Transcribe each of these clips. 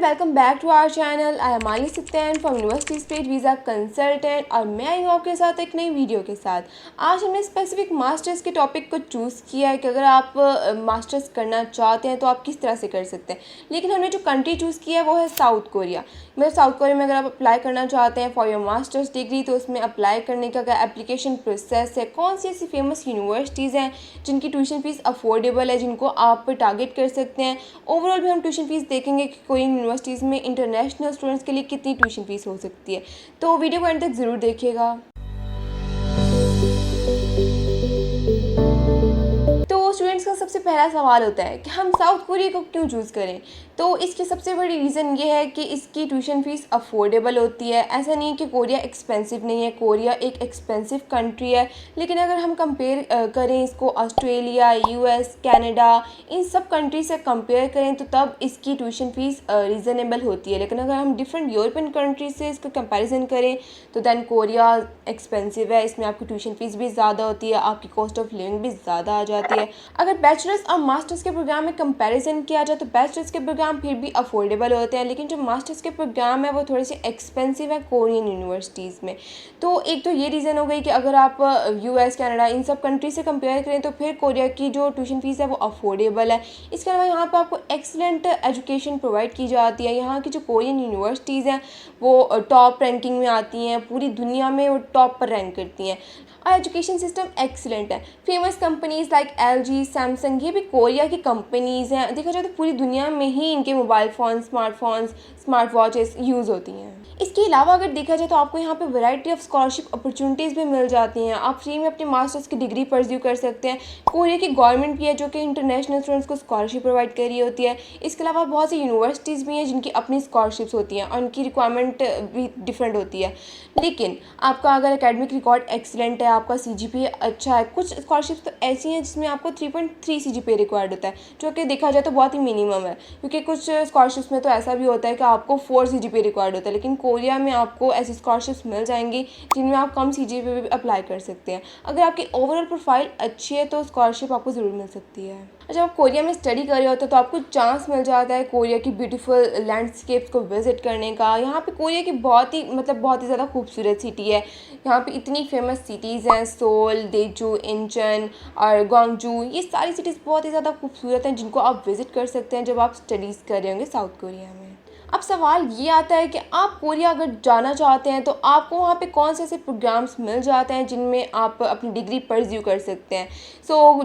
Welcome back to our channel. I am Ali Satyan from university state visa consultant और मैं आई हूँ आपके साथ एक नई वीडियो के साथ। आज हमने स्पेसिफिक मास्टर्स के टॉपिक को चूज़ किया है कि अगर आप मास्टर्स करना चाहते हैं तो आप किस तरह से कर सकते हैं। लेकिन हमने जो कंट्री चूज़ किया है वो है साउथ कोरिया। मतलब साउथ कोरिया में अगर आप अप्लाई करना चाहते हैं फॉर योर मास्टर्स डिग्री तो उसमें अप्लाई करने का क्या एप्लीकेशन प्रोसेस है, कौन सी ऐसी फेमस यूनिवर्सिटीज़ हैं जिनकी ट्यूशन फ़ीस अफोर्डेबल है, जिनको आप टारगेट कर सकते हैं। ओवरऑल भी हम ट्यूशन फ़ीस देखेंगे कि कोई यूनिवर्सिटीज़ में इंटरनेशनल स्टूडेंट्स के लिए कितनी ट्यूशन फ़ीस हो सकती है। तो वीडियो को एंड तक ज़रूर देखिएगा। तो स्टूडेंट्स का सबसे पहला सवाल होता है कि हम साउथ कोरिया को क्यों चूज़ करें। तो इसकी सबसे बड़ी रीज़न ये है कि इसकी ट्यूशन फ़ीस अफोर्डेबल होती है। ऐसा नहीं है कि कोरिया एक्सपेंसिव नहीं है, कोरिया एक एक्सपेंसिव कंट्री है। लेकिन अगर हम कंपेयर करें इसको ऑस्ट्रेलिया, यूएस, कनाडा, इन सब कंट्री से कंपेयर करें तो तब इसकी ट्यूशन फ़ीस रीज़नेबल होती है। लेकिन अगर हम डिफरेंट यूरोपियन कंट्री से इसका कंपैरिजन करें तो दैन कोरिया एक्सपेंसिव है, इसमें आपकी ट्यूशन फ़ीस भी ज़्यादा होती है, आपकी कॉस्ट ऑफ लिविंग भी ज़्यादा आ जाती है। अगर बैचलर्स और मास्टर्स के प्रोग्राम में कंपैरिजन किया जाए तो बैचलर्स के प्रोग्राम फिर भी अफोर्डेबल होते हैं, लेकिन जो मास्टर्स के प्रोग्राम है वो थोड़े से एक्सपेंसिव है कोरियन यूनिवर्सिटीज़ में। तो एक तो ये रीज़न हो गई कि अगर आप यूएस, कनाडा इन सब कंट्री से कंपेयर करें तो फिर कोरिया की जो ट्यूशन फ़ीस है वो अफोर्डेबल है। इसके अलावा यहाँ पर आपको एक्सीलेंट एजुकेशन प्रोवाइड की जाती है। यहाँ की जो कोरियन यूनिवर्सिटीज़ हैं वो टॉप रैंकिंग में आती हैं, पूरी दुनिया में वो टॉप पर रैंक करती हैं और एजुकेशन सिस्टम एक्सीलेंट है। Famous companies like LG, Samsung ये भी कोरिया की कंपनीज़ हैं। देखा जाए तो पूरी दुनिया में ही इनके mobile phone, smart watches use होती हैं। इसके अलावा अगर देखा जाए तो आपको यहाँ पे वैरायटी ऑफ स्कॉलरशिप अपॉर्चुनिटीज़ भी मिल जाती हैं। आप फ्री में अपनी मास्टर्स की डिग्री परस्यू कर सकते हैं। कोरिया की गवर्नमेंट भी है जो कि इंटरनेशनल स्टूडेंट्स को स्कॉलरशिप प्रोवाइड कर रही होती है। इसके अलावा बहुत सी यूनिवर्सिटीज़ भी हैं जिनकी अपनी स्कॉलरशिप्स होती हैं और उनकी रिक्वायरमेंट भी डिफरेंट होती है। लेकिन आपका अगर एकेडमिक रिकॉर्ड एक्सीलेंट है, आपका CGPA अच्छा है, कुछ स्कॉलरशिप्स तो ऐसी हैं जिसमें आपको 3.3 CGPA रिक्वायर्ड होता है, जो कि देखा जाए तो बहुत ही मिनिमम है। क्योंकि कुछ स्कॉलरशिप्स में तो ऐसा भी होता है कि आपको 4 CGPA रिक्वायर्ड होता है, लेकिन कोरिया में आपको ऐसी स्कॉलरशिप्स मिल जाएंगी जिनमें आप कम CGPA भी अप्लाई कर सकते हैं। अगर आपकी ओवरऑल प्रोफाइल अच्छी है तो स्कॉलरशिप आपको ज़रूर मिल सकती है। जब आप कोरिया में स्टडी कर रहे होते हैं तो आपको चांस मिल जाता है कोरिया की ब्यूटीफुल लैंडस्केप्स को विज़िट करने का। यहाँ पे कोरिया की बहुत ही ज़्यादा खूबसूरत सिटी है। यहाँ पे इतनी फेमस सिटीज़ हैं, सोल, देजू, इंचन और ग्वांगजू। ये सारी सिटीज़ बहुत ही ज़्यादा खूबसूरत हैं जिनको आप विज़िट कर सकते हैं जब आप स्टडीज़ कर रहे होंगे साउथ कोरिया में। अब सवाल ये आता है कि आप कोरिया अगर जाना चाहते हैं तो आपको वहाँ पे कौन से ऐसे प्रोग्राम्स मिल जाते हैं जिनमें आप अपनी डिग्री परस्यू कर सकते हैं।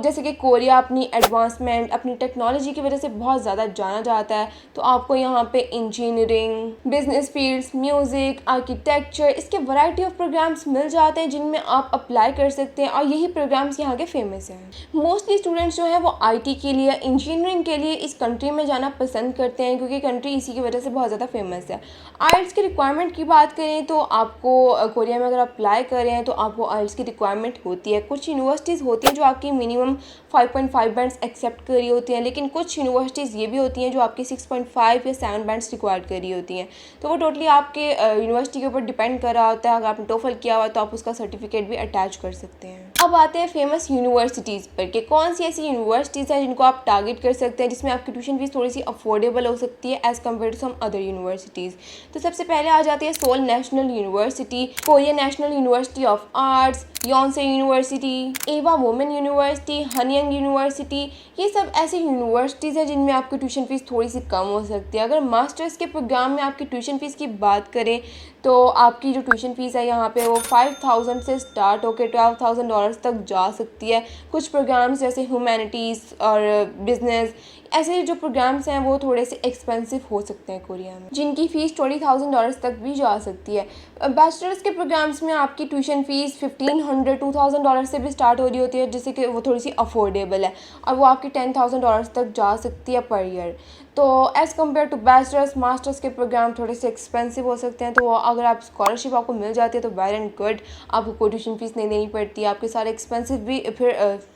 जैसे कि कोरिया अपनी एडवांसमेंट, अपनी टेक्नोलॉजी की वजह से बहुत ज़्यादा जाना जाता है। तो आपको यहाँ पे engineering, business fields, music, architecture, इसके वैरायटी ऑफ प्रोग्राम्स मिल जाते हैं जिनमें आप अप्लाई कर सकते हैं और यही प्रोग्राम्स यहाँ के फेमस हैं। मोस्टली स्टूडेंट्स जो हैं वो IT के लिए, इंजीनियरिंग के लिए इस कंट्री में जाना पसंद करते हैं क्योंकि कंट्री इसी की वजह से बहुत ज़्यादा फेमस है। IELTS की रिक्वायरमेंट की बात करें तो आपको कोरिया में अगर अप्लाई करें तो आपको IELTS की रिक्वायरमेंट होती है। कुछ यूनिवर्सिटीज़ होती हैं जो आपकी मिनिमम 5.5 बैंड्स एक्सेप्ट कर रही होती हैं, लेकिन कुछ यूनिवर्सिटीज़ ये भी होती हैं जो आपकी 6.5 या 7 बैंड्स रिक्वायर्ड कर रही होती हैं। तो वो टोटली आपके यूनिवर्सिटी के ऊपर डिपेंड कर रहा होता है। अगर आपने TOEFL किया हुआ तो आप उसका सर्टिफिकेट भी अटैच कर सकते हैं। अब आते हैं फेमस यूनिवर्सिटीज़ पर कि कौन सी ऐसी यूनिवर्सिटीज़ हैं जिनको आप टारगेट कर सकते हैं जिसमें आपकी ट्यूशन फीस थोड़ी सी अफोर्डेबल हो सकती है as compare to some other universities. तो सबसे पहले आ जाती है Seoul national university, Korea national university of arts, Yonsei university, Ewha women university, Hanyang university. ये सब ऐसी यूनिवर्सिटीज़ हैं जिनमें आपकी ट्यूशन फ़ीस थोड़ी सी कम हो सकती है। अगर मास्टर्स के प्रोग्राम में आपकी ट्यूशन फ़ीस की बात करें तो आपकी जो ट्यूशन फ़ीस है यहाँ पे वो 5,000 से स्टार्ट होकर $12,000 तक जा सकती है। कुछ प्रोग्राम्स जैसे ह्यूमैनिटीज़ और बिजनेस, ऐसे जो प्रोग्राम्स हैं वो थोड़े से एक्सपेंसिव हो सकते हैं कोरिया में, जिनकी फ़ीस $20,000 तक भी जा सकती है। बैचलर्स के प्रोग्राम्स में आपकी ट्यूशन फ़ीस $1,500 $2,000 से भी स्टार्ट हो रही होती है, जिससे कि वो थोड़ी सी अफोर्डेबल है और वो आपकी $10,000 तक जा सकती है पर ईयर। तो as compare to bachelors, masters के प्रोग्राम थोड़े से एक्सपेंसिव हो सकते हैं। तो अगर आप स्कॉलरशिप आपको मिल जाती है तो वेल एंड गुड, आपको कोई ट्यूशन फ़ीस नहीं देनी पड़ती है, आपके सारे एक्सपेंसिव भी फिर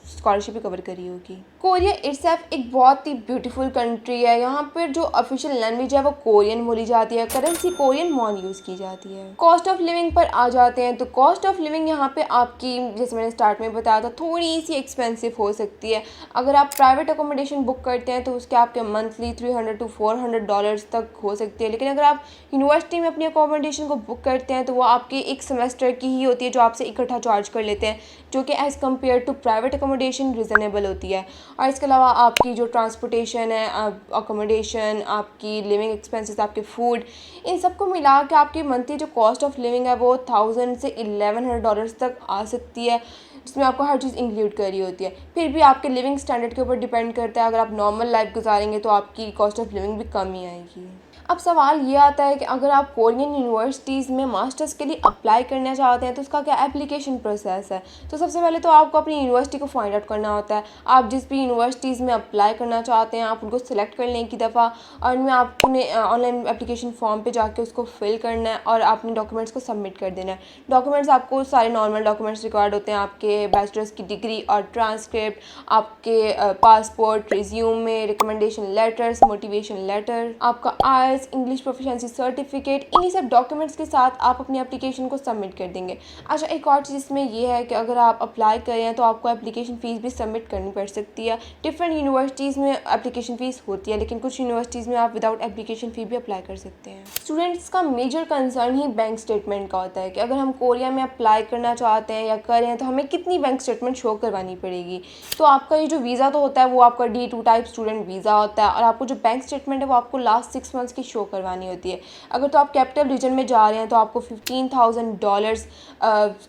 स्कॉलरशिप भी कवर करी होगी। कोरिया इटसेल्फ एक बहुत ही ब्यूटीफुल कंट्री है। यहाँ पर जो ऑफिशियल लैंग्वेज है वो कोरियन बोली जाती है। करेंसी कोरियन वॉन यूज़ की जाती है। कॉस्ट ऑफ लिविंग पर आ जाते हैं तो कॉस्ट ऑफ लिविंग यहाँ पे आपकी, जैसे मैंने स्टार्ट में बताया था, थोड़ी सी एक्सपेंसिव हो सकती है। अगर आप प्राइवेट अकोमोडेशन बुक करते हैं तो उसके आपके मंथली $300 to $400 तक हो सकती है। लेकिन अगर आप यूनिवर्सिटी में अपनी अकोमोडेशन को बुक करते हैं तो वो आपके एक सेमेस्टर की ही होती है जो आपसे इकट्ठा चार्ज कर लेते हैं, जो कि as compare to private accommodation reasonable होती है। और इसके अलावा आपकी जो ट्रांसपोर्टेशन है, अकोमोडेशन, आपकी लिविंग एक्सपेंसेस, आपके फूड, इन सबको मिला के आपकी मंथली जो कॉस्ट ऑफ लिविंग है वो $1000 से $1100 तक आ सकती है, जिसमें आपको हर चीज़ इंक्लूड करी होती है। फिर भी आपके लिविंग स्टैंडर्ड के ऊपर डिपेंड करता है। अगर आप नॉर्मल लाइफ गुजारेंगे तो आपकी कॉस्ट ऑफ लिविंग भी कम ही आएगी। अब सवाल ये आता है कि अगर आप कोरियन यूनिवर्सिटीज़ में मास्टर्स के लिए अप्लाई करना चाहते हैं तो उसका क्या एप्लीकेशन प्रोसेस है। तो सबसे पहले तो आपको अपनी यूनिवर्सिटी को फाइंड आउट करना होता है। आप जिस भी यूनिवर्सिटीज़ में अप्लाई करना चाहते हैं आप उनको सिलेक्ट कर लें एक ही दफ़ा, और उनमें आपने ऑनलाइन एप्लीकेशन फॉर्म पे जाके उसको फिल करना है और अपने डॉक्यूमेंट्स को सबमिट कर देना है। डॉक्यूमेंट्स आपको सारे नॉर्मल डॉक्यूमेंट्स रिक्वायर्ड होते हैं, आपके बैचलर्स की डिग्री और ट्रांसक्रिप्ट, आपके passport, resume, recommendation letters, motivation letter, आपका इंग्लिश प्रोफिशिएंसी सर्टिफिकेट, इन्हीं सब डॉक्यूमेंट्स के साथ आप अपनी एप्लीकेशन को सबमिट कर देंगे। अच्छा, एक और चीज़ इसमें यह है कि अगर आप अप्लाई कर रहे हैं तो आपको एप्लीकेशन फ़ीस भी सबमिट करनी पड़ सकती है। डिफरेंट यूनिवर्सिटीज़ में एप्लीकेशन फ़ीस होती है, लेकिन कुछ यूनिवर्सिटीज़ में आप विदाउट एप्लीकेशन फ़ी भी अप्लाई कर सकते हैं। स्टूडेंट्स का मेजर कंसर्न ही बैंक स्टेटमेंट का होता है कि अगर हम कोरिया में अप्लाई करना चाहते हैं या कर रहे हैं तो हमें कितनी बैंक स्टेटमेंट शो करवानी पड़ेगी। तो आपका ये जो वीज़ा तो होता है वो आपका D2 टाइप स्टूडेंट वीज़ा होता है, और आपको जो बैंक स्टेटमेंट है वो आपको लास्ट 6 मंथ्स की शो करवानी होती है। अगर तो आप कैपिटल रीजन में जा रहे हैं तो आपको $15,000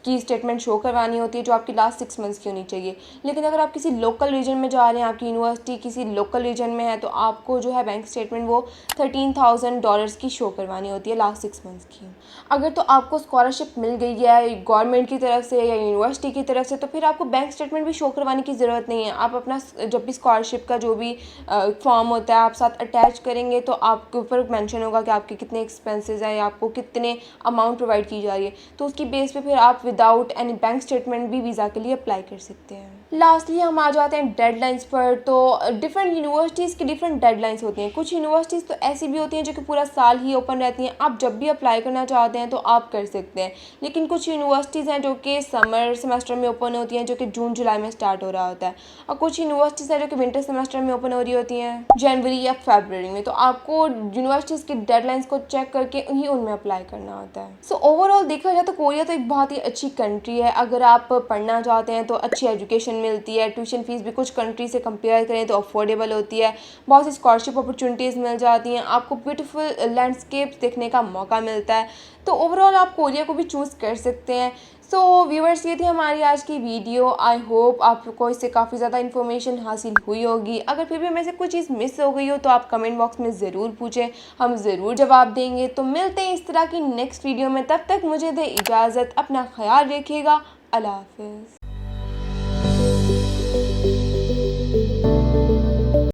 की स्टेटमेंट शो करवानी होती है जो आपकी लास्ट 6 मंथ्स की होनी चाहिए। लेकिन अगर आप किसी लोकल रीजन में जा रहे हैं, आपकी यूनिवर्सिटी किसी लोकल रीजन में है, तो आपको जो है बैंक स्टेटमेंट वो $13,000 की शो करवानी होती है लास्ट 6 मंथ्स की। अगर तो आपको स्कॉलरशिप मिल गई है गवर्नमेंट की तरफ से या यूनिवर्सिटी की तरफ से तो फिर आपको बैंक स्टेटमेंट भी शो करवाने की ज़रूरत नहीं है। आप अपना जब भी स्कॉलरशिप का जो भी फॉर्म होता है आप साथ अटैच करेंगे तो आपके ऊपर मेंशन होगा कि आपके कितने एक्सपेंसेस हैं या आपको कितने अमाउंट प्रोवाइड की जा रही है, तो उसकी बेस पे फिर आप विदाउट एनी बैंक स्टेटमेंट भी वीज़ा के लिए अप्लाई कर सकते हैं। लास्टली हम आ जाते हैं डेडलाइंस पर। तो डिफरेंट यूनिवर्सिटीज़ की डिफरेंट डेडलाइंस होती हैं। कुछ यूनिवर्सिटीज़ तो ऐसी भी होती हैं जो कि पूरा साल ही ओपन रहती हैं, आप जब भी अप्लाई करना चाहते हैं तो आप कर सकते हैं। लेकिन कुछ यूनिवर्सिटीज़ हैं जो कि समर सेमेस्टर में ओपन होती हैं, जो कि जून जुलाई में स्टार्ट हो रहा होता है, और कुछ यूनिवर्सिटीज़ हैं जो कि विंटर सेमेस्टर में ओपन हो रही होती हैं जनवरी या फरवरी में। तो आपको यूनिवर्सिटीज़ की डेडलाइंस को चेक करके उन्हीं उनमें अप्लाई करना होता है। सो ओवरऑल देखा जाए तो कोरिया तो एक बहुत ही अच्छी कंट्री है। अगर आप पढ़ना चाहते हैं तो अच्छी एजुकेशन मिलती है, ट्यूशन फीस भी कुछ कंट्री से कंपेयर करें तो अफोर्डेबल होती है, बहुत सी स्कॉलरशिप अपॉर्चुनिटीज़ मिल जाती हैं, आपको ब्यूटीफुल लैंडस्केप्स देखने का मौका मिलता है। तो ओवरऑल आप कोरिया को भी चूज़ कर सकते हैं। सो व्यूअर्स, ये थी हमारी आज की वीडियो। आई होप आपको इससे काफ़ी ज़्यादा इन्फॉर्मेशन हासिल हुई होगी। अगर फिर भी हमें से कुछ चीज़ मिस हो गई हो तो आप कमेंट बॉक्स में ज़रूर पूछें, हम ज़रूर जवाब देंगे। तो मिलते हैं इस तरह की नेक्स्ट वीडियो में, तब तक मुझे दे इजाज़त, अपना ख्याल रखिएगा। अल्लाह हाफ़िज़।